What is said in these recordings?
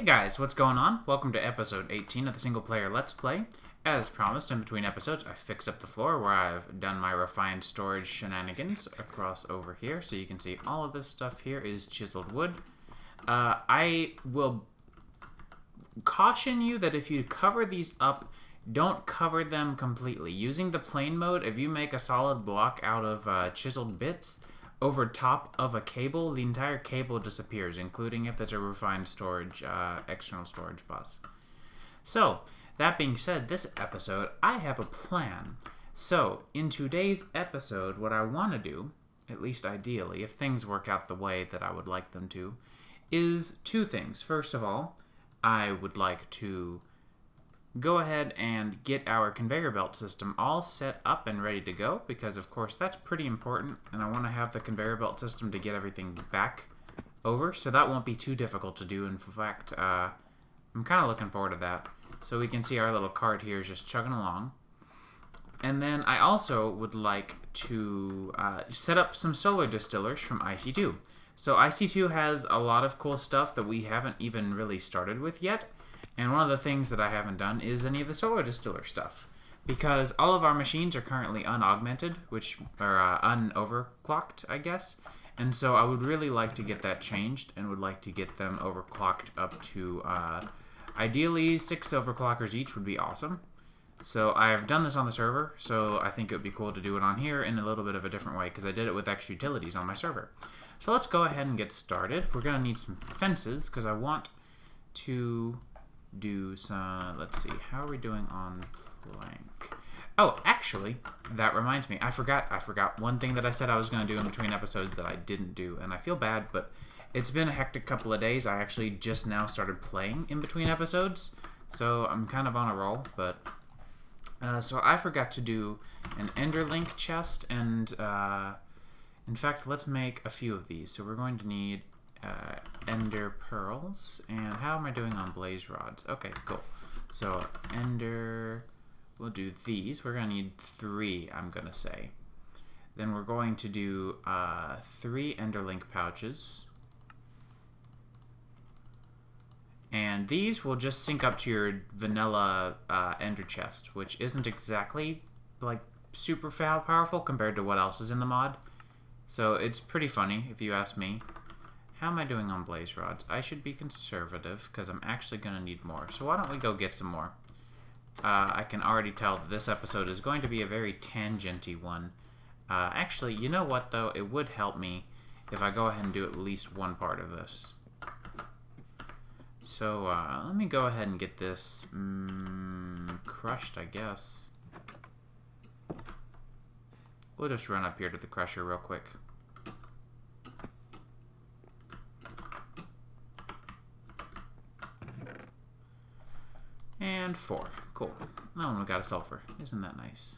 Hey guys, what's going on? Welcome to episode 18 of the single player Let's Play. As promised, in between episodes, I fixed up the floor where I've done my refined storage shenanigans across over here. So you can see all of this stuff here is chiseled wood. I will caution you that if you cover these up, don't cover them completely. Using the plane mode, if you make a solid block out of chiseled bits, over top of a cable, the entire cable disappears, including if there's a refined storage, external storage bus. So, that being said, this episode, I have a plan. So, in today's episode, what I want to do, at least ideally, if things work out the way that I would like them to, is two things. First of all, I would like to go ahead and get our conveyor belt system all set up and ready to go, because of course that's pretty important, and I want to have the conveyor belt system to get everything back over, so that won't be too difficult to do. In fact, I'm kind of looking forward to that. So we can see our little cart here is just chugging along. And then I also would like to set up some solar distillers from IC2. So IC2 has a lot of cool stuff that we haven't even really started with yet. And one of the things that I haven't done is any of the solar distiller stuff, because all of our machines are currently unaugmented, which are unoverclocked, I guess. And so I would really like to get that changed and would like to get them overclocked up to, ideally 6 overclockers each would be awesome. So I've done this on the server, so I think it would be cool to do it on here in a little bit of a different way, because I did it with extra utilities on my server. So let's go ahead and get started. We're going to need some fences, because I want to do some, let's see, how are we doing on plank? Oh, actually, that reminds me, I forgot one thing that I said I was going to do in between episodes that I didn't do, and I feel bad, but it's been a hectic couple of days. I actually just now started playing in between episodes, so I'm kind of on a roll, but so I forgot to do an enderlink chest, and in fact, let's make a few of these. So we're going to need ender pearls, and how am I doing on blaze rods? Okay, cool. So ender, we'll do these. We're gonna need 3, I'm gonna say. Then we're going to do 3 enderlink pouches, and these will just sync up to your vanilla ender chest, which isn't exactly like super powerful compared to what else is in the mod. So it's pretty funny if you ask me. How am I doing on blaze rods? I should be conservative, because I'm actually going to need more. So why don't we go get some more? I can already tell that this episode is going to be a very tangenty one. Actually, you know what, though? It would help me if I go ahead and do at least one part of this. So let me go ahead and get this crushed, I guess. We'll just run up here to the crusher real quick. And 4. Cool. Oh, we got a sulfur. Isn't that nice?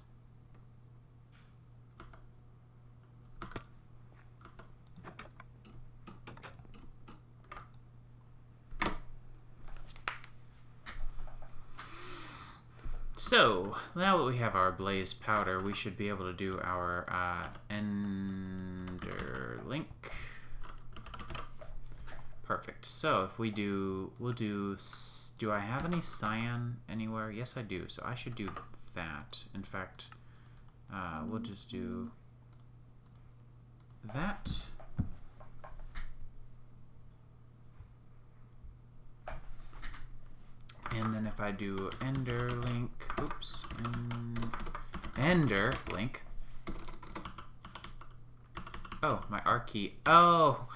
So, now that we have our blaze powder, we should be able to do our ender link. Perfect. So, if we do, we'll do... Do I have any cyan anywhere? Yes, I do. So I should do that. In fact, we'll just do that. And then if I do ender link, oops, ender link. Oh, my R key. Oh,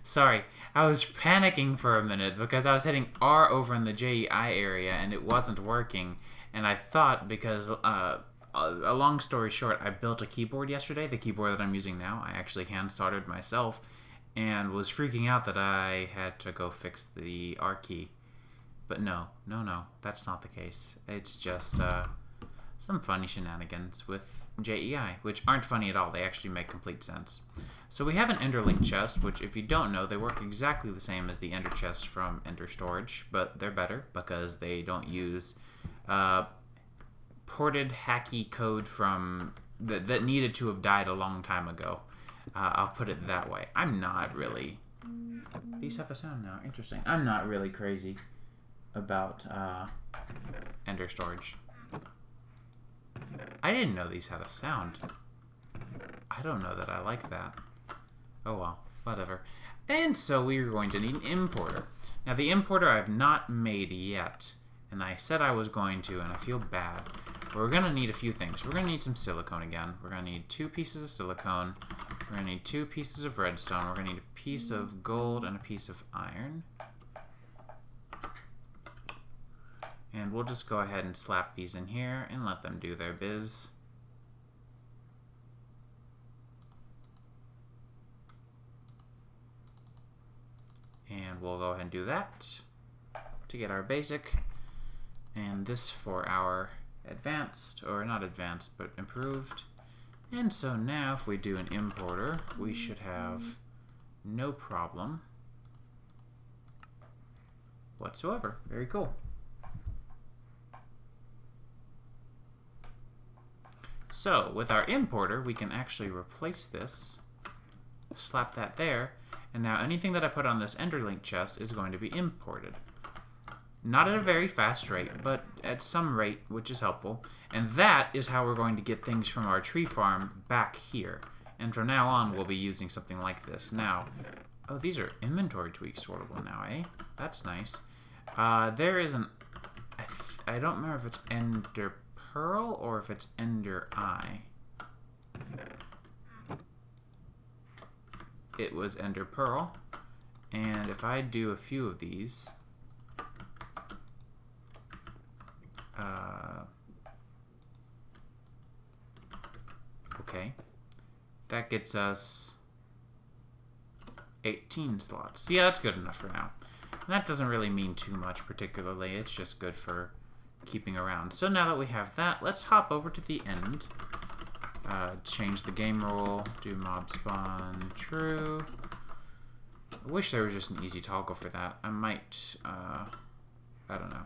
sorry. I was panicking for a minute because I was hitting R over in the JEI area and it wasn't working. And I thought, because, a long story short, I built a keyboard yesterday, the keyboard that I'm using now. I actually hand soldered myself and was freaking out that I had to go fix the R key. But no, that's not the case. It's just some funny shenanigans with JEI, which aren't funny at all. They actually make complete sense. So we have an enderlink chest, which, if you don't know, they work exactly the same as the ender chest from Ender Storage, but they're better because they don't use ported hacky code from that needed to have died a long time ago. I'll put it that way. I'm not really These have a sound now. Interesting. I'm not really crazy about ender storage. I didn't know these had a sound. I don't know that I like that. Oh well, whatever. And so we're going to need an importer. Now the importer I've not made yet, and I said I was going to, and I feel bad. We're going to need a few things. We're going to need some silicone again. We're going to need 2 pieces of silicone. We're going to need 2 pieces of redstone. We're going to need a piece of gold and a piece of iron. And we'll just go ahead and slap these in here and let them do their biz. And we'll go ahead and do that to get our basic. And this for our advanced, or not advanced, but improved. And so now if we do an importer, we should have no problem whatsoever. Very cool. So with our importer, we can actually replace this, slap that there, and now anything that I put on this Enderlink chest is going to be imported. Not at a very fast rate, but at some rate, which is helpful. And that is how we're going to get things from our tree farm back here. And from now on, we'll be using something like this. Now, oh, these are inventory tweaks sortable now, eh? That's nice. There is an... I don't remember if it's Ender Pearl or if it's Ender Eye. It was Ender Pearl. And if I do a few of these... okay, that gets us 18 slots. Yeah, that's good enough for now. And that doesn't really mean too much particularly, it's just good for keeping around. So now that we have that, let's hop over to the end. Change the game rule, do mob spawn true. I wish there was just an easy toggle for that. I might, I don't know.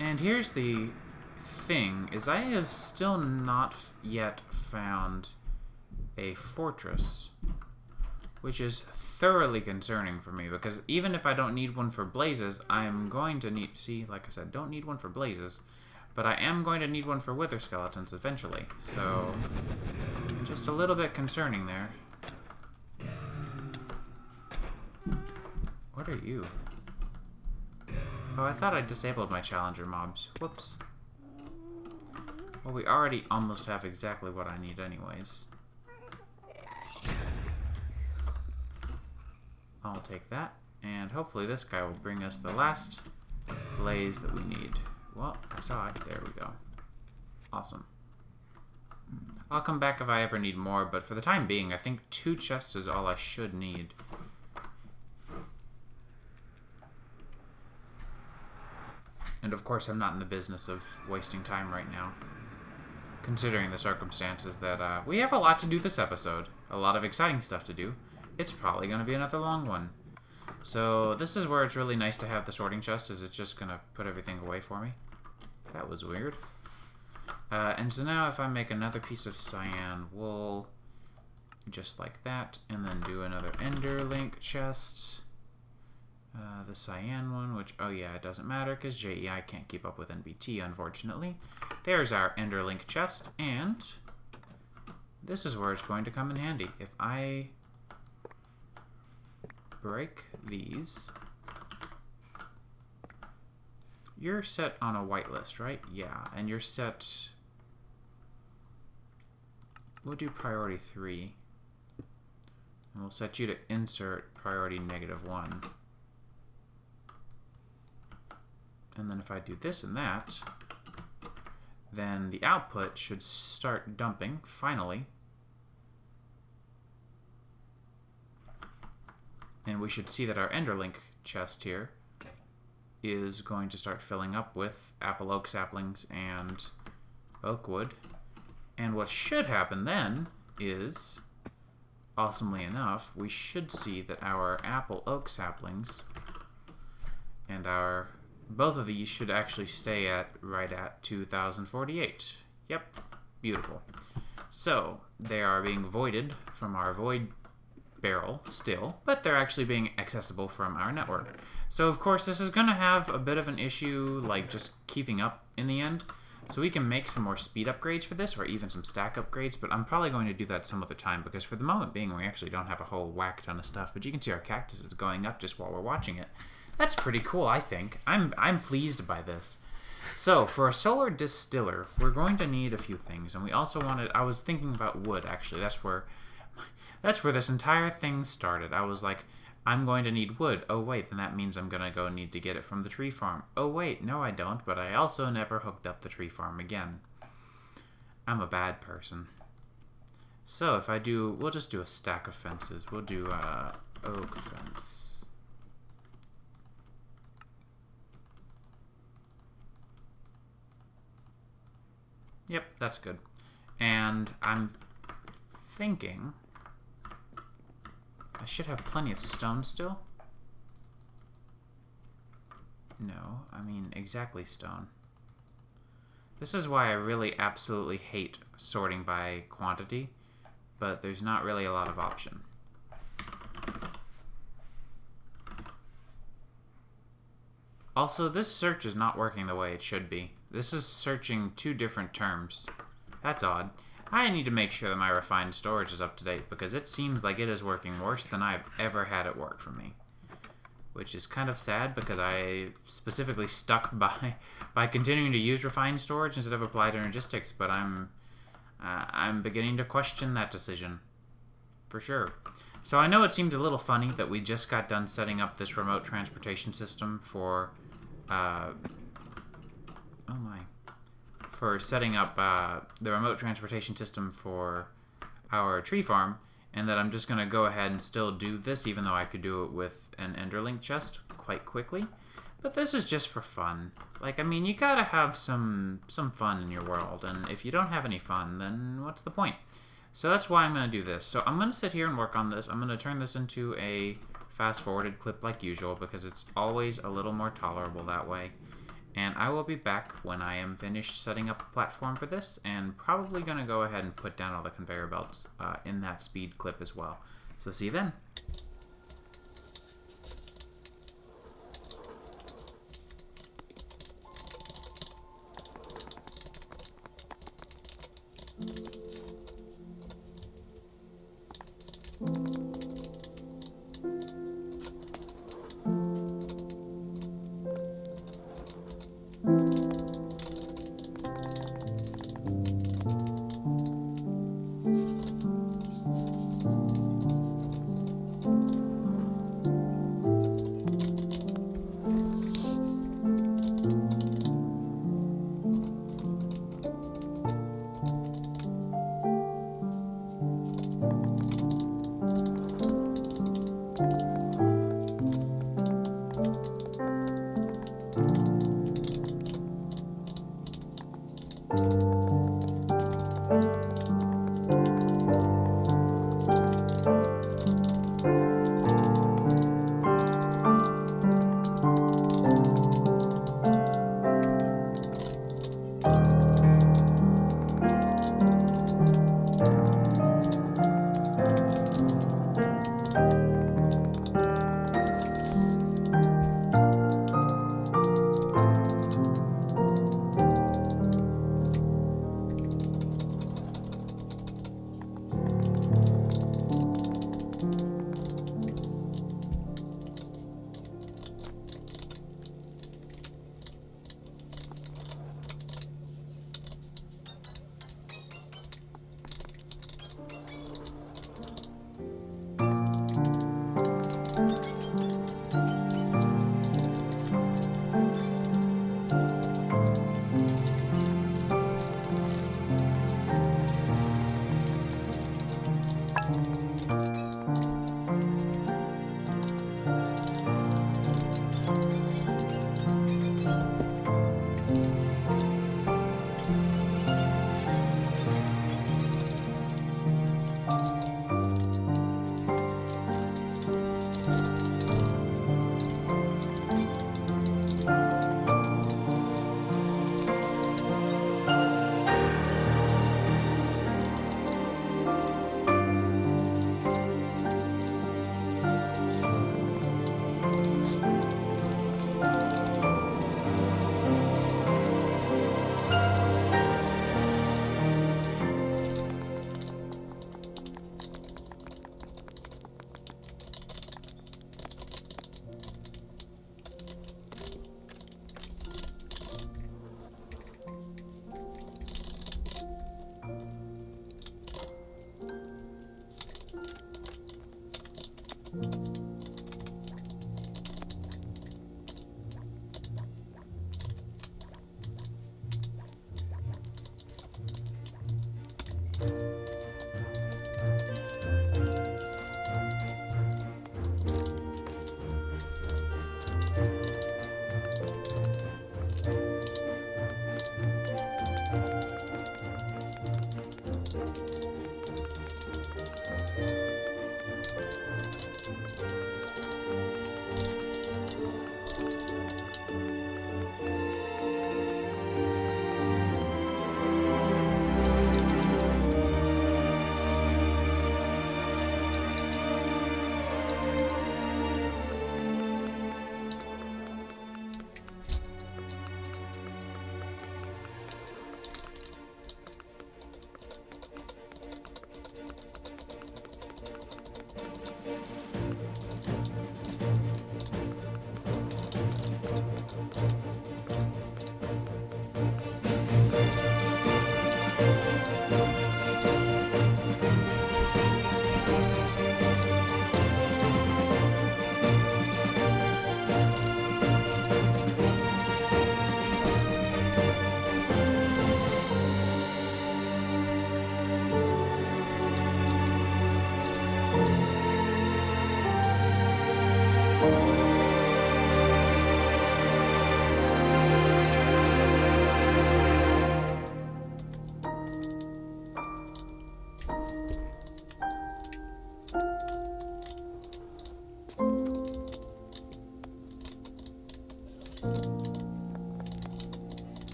And here's the thing, is I have still not yet found a fortress, which is thoroughly concerning for me, because even if I don't need one for blazes, I'm going to need, see, like I said, don't need one for blazes, but I am going to need one for wither skeletons eventually, so just a little bit concerning there. What are you? Oh, I thought I disabled my challenger mobs. Whoops. Well, we already almost have exactly what I need anyways. I'll take that, and hopefully this guy will bring us the last blaze that we need. Well, I saw it. There we go. Awesome. I'll come back if I ever need more, but for the time being, I think 2 chests is all I should need. And of course, I'm not in the business of wasting time right now, considering the circumstances that we have a lot to do this episode. A lot of exciting stuff to do. It's probably going to be another long one. So this is where it's really nice to have the sorting chest, is it's just going to put everything away for me. That was weird. And so now if I make another piece of cyan wool, just like that, and then do another Enderlink chest. The cyan one, which, oh yeah, it doesn't matter because JEI can't keep up with NBT, unfortunately. There's our Enderlink chest, and this is where it's going to come in handy. If I break these, you're set on a whitelist, right? Yeah, and you're set, we'll do priority 3, and we'll set you to insert priority -1. And then if I do this and that, then the output should start dumping, finally. And we should see that our Enderlink chest here is going to start filling up with apple oak saplings and oak wood. And what should happen then is, awesomely enough, we should see that our apple oak saplings and both of these should actually stay at right at 2048. Yep, Beautiful. So, they are being voided from our void barrel still, but they're actually being accessible from our network. So, of course, this is going to have a bit of an issue, like, just keeping up in the end. So we can make some more speed upgrades for this, or even some stack upgrades, but I'm probably going to do that some other time, because for the moment being, we actually don't have a whole whack ton of stuff, but you can see our cactus is going up just while we're watching it. That's pretty cool, I think. I'm pleased by this. So, for a solar distiller, we're going to need a few things, and we also wanted, I was thinking about wood, actually. That's where this entire thing started. I was like, I'm going to need wood. Oh, wait, then that means I'm going to go need to get it from the tree farm. Oh, wait, no, I don't, but I also never hooked up the tree farm again. I'm a bad person. So, if I do, we'll just do a stack of fences. We'll do oak fence. Yep, that's good. And I'm thinking I should have plenty of stone still. No, I mean exactly stone. This is why I really absolutely hate sorting by quantity, but there's not really a lot of option. Also, this search is not working the way it should be. This is searching two different terms. That's odd. I need to make sure that my refined storage is up to date, because it seems like it is working worse than I've ever had it work for me. Which is kind of sad, because I specifically stuck by continuing to use refined storage instead of applied energistics, but I'm beginning to question that decision. For sure. So I know it seems a little funny that we just got done setting up this remote transportation system for setting up the remote transportation system for our tree farm, and that I'm just going to go ahead and still do this, even though I could do it with an Enderlink chest quite quickly. But this is just for fun. Like, I mean, you gotta have some fun in your world, and if you don't have any fun, then what's the point? So that's why I'm going to do this. So I'm going to sit here and work on this. I'm going to turn this into a fast-forwarded clip like usual, because it's always a little more tolerable that way. And I will be back when I am finished setting up a platform for this, and probably going to go ahead and put down all the conveyor belts in that speed clip as well. So see you then.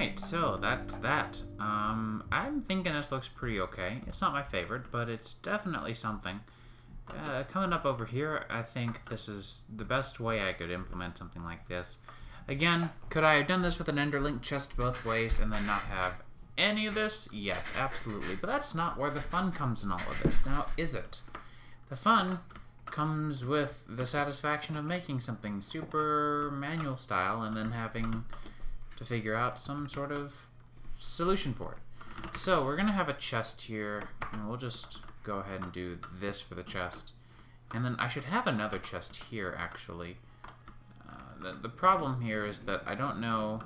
Alright, so that's that. I'm thinking this looks pretty okay. It's not my favorite, but it's definitely something. Coming up over here, I think this is the best way I could implement something like this. Again, could I have done this with an Enderlink chest both ways and then not have any of this? Yes, absolutely. But that's not where the fun comes in all of this. Now, is it? The fun comes with the satisfaction of making something super manual style and then having to figure out some sort of solution for it. So we're going to have a chest here, and we'll just go ahead and do this for the chest. And then I should have another chest here, actually. The problem here is that I don't know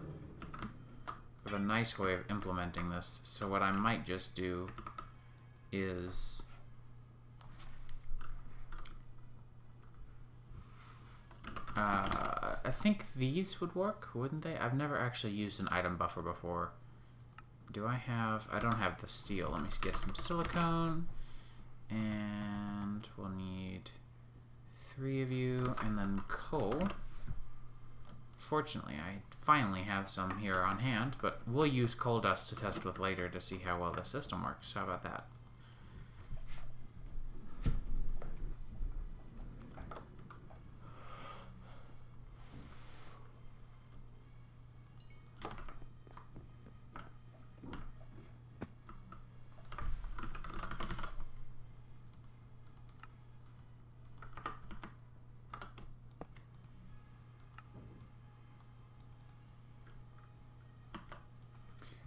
of a nice way of implementing this, so what I might just do is I think these would work, wouldn't they? I've never actually used an item buffer before. Do I have... I don't have the steel. Let me get some silicone. And we'll need 3 of you, and then coal. Fortunately, I finally have some here on hand, but we'll use coal dust to test with later to see how well the system works. How about that?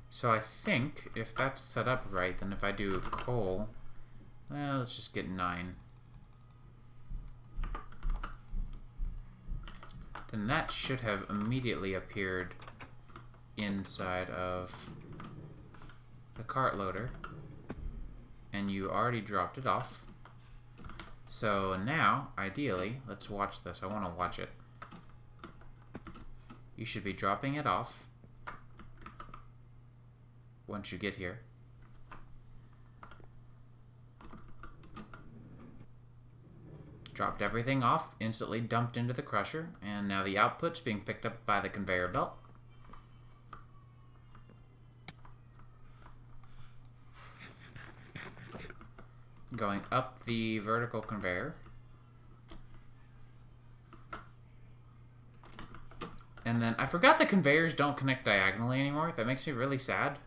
So I think if that's set up right, then if I do coal, well, let's just get 9. Then that should have immediately appeared inside of the cart loader. And you already dropped it off. So now, ideally, let's watch this. I want to watch it. You should be dropping it off once you get here. Dropped everything off, instantly dumped into the crusher, and now the output's being picked up by the conveyor belt. Going up the vertical conveyor. And then, I forgot the conveyors don't connect diagonally anymore. That makes me really sad.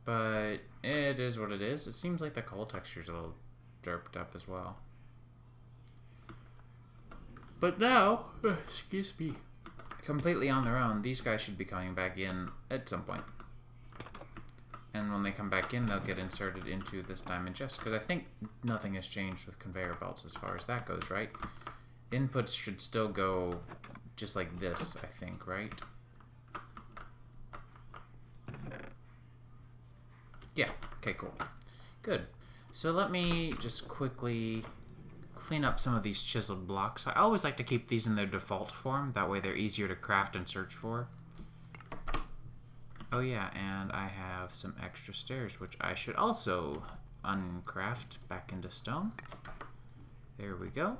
But it is what it is. It seems like the coal texture's a little derped up as well. But now, excuse me, completely on their own, these guys should be coming back in at some point. And when they come back in, they'll get inserted into this diamond chest. Because I think nothing has changed with conveyor belts as far as that goes, right? Inputs should still go just like this, I think, right? Yeah, okay, cool. Good. So let me just quickly clean up some of these chiseled blocks. I always like to keep these in their default form, that way they're easier to craft and search for. Oh yeah, and I have some extra stairs, which I should also uncraft back into stone. There we go.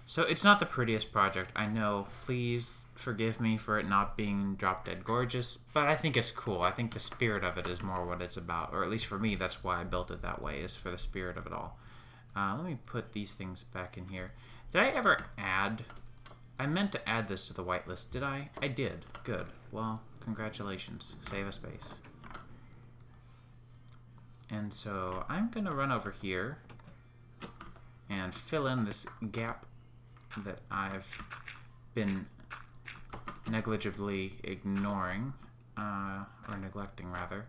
So it's not the prettiest project, I know. Please forgive me for it not being drop dead gorgeous, but I think it's cool. I think the spirit of it is more what it's about, or at least for me, that's why I built it that way, is for the spirit of it all. Let me put these things back in here. Did I ever add... I meant to add this to the whitelist, did I? I did. Good. Well, congratulations. Save a space. And so I'm going to run over here and fill in this gap that I've been negligibly ignoring, or neglecting rather.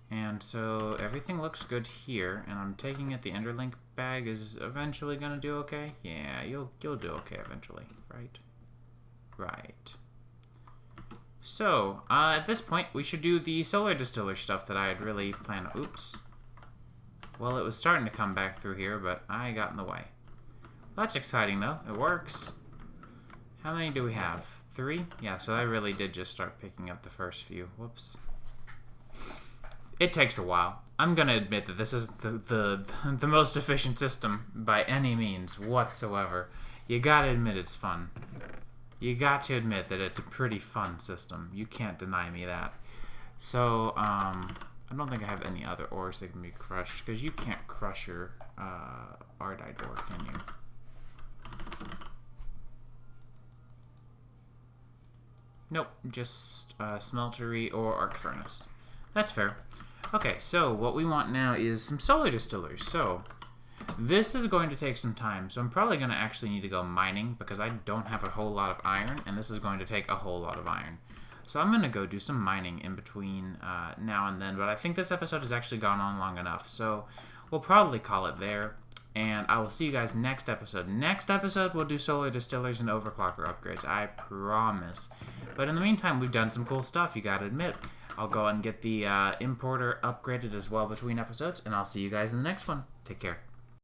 And so everything looks good here, and I'm taking it the Enderlink bag is eventually gonna do okay. Yeah, you'll do okay eventually, right? Right. So at this point, we should do the solar distiller stuff that I had really planned. Oops. Well, it was starting to come back through here, but I got in the way. That's exciting, though. It works. How many do we have? 3? Yeah, so I really did just start picking up the first few. Whoops. It takes a while. I'm going to admit that this is the most efficient system by any means whatsoever. You gotta admit it's fun. You got to admit that it's a pretty fun system. You can't deny me that. So, I don't think I have any other ores that can be crushed, because you can't crush your ardite ore, can you? Nope, just smeltery or arc furnace. That's fair. Okay, so what we want now is some solar distillers. So, this is going to take some time, so I'm probably going to actually need to go mining, because I don't have a whole lot of iron, and this is going to take a whole lot of iron. So I'm going to go do some mining in between now and then, but I think this episode has actually gone on long enough, so we'll probably call it there, and I will see you guys next episode. Next episode, we'll do solar distillers and overclocker upgrades, I promise. But in the meantime, we've done some cool stuff, you gotta admit. I'll go and get the importer upgraded as well between episodes, and I'll see you guys in the next one. Take care.